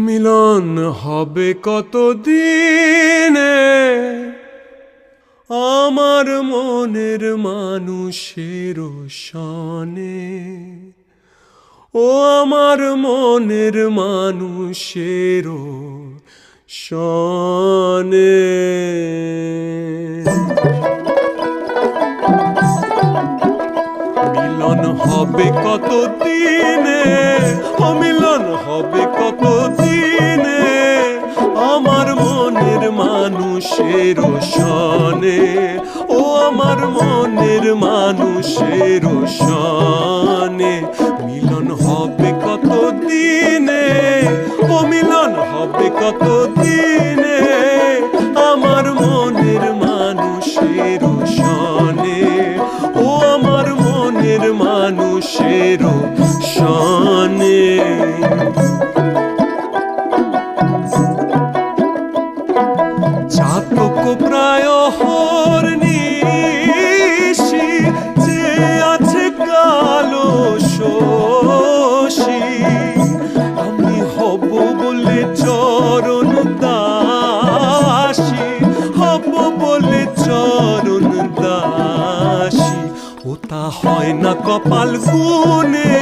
মিলন হবে কতদিনে আমার মনের মানুষের সনে, ও আমার মনের মানুষের সনে। মিলন হবে কতদিনে, ও মিলন হবে কতদিনে আমার মনের মানুষের সনে, ও আমার মনের মানুষের সনে। মিলন হবে কতদিনে, ও মিলন হবে কতদিনে আমার মনের মানুষের সনে, ও আমার মনের মানুষের সনে। চাতক প্রায় হরনিশি যে আছে কালো শোষী, আমি হব বলে চরণ দাসী, হব বলে চরণ দাসী। ও তা হয় না কপাল গুনে,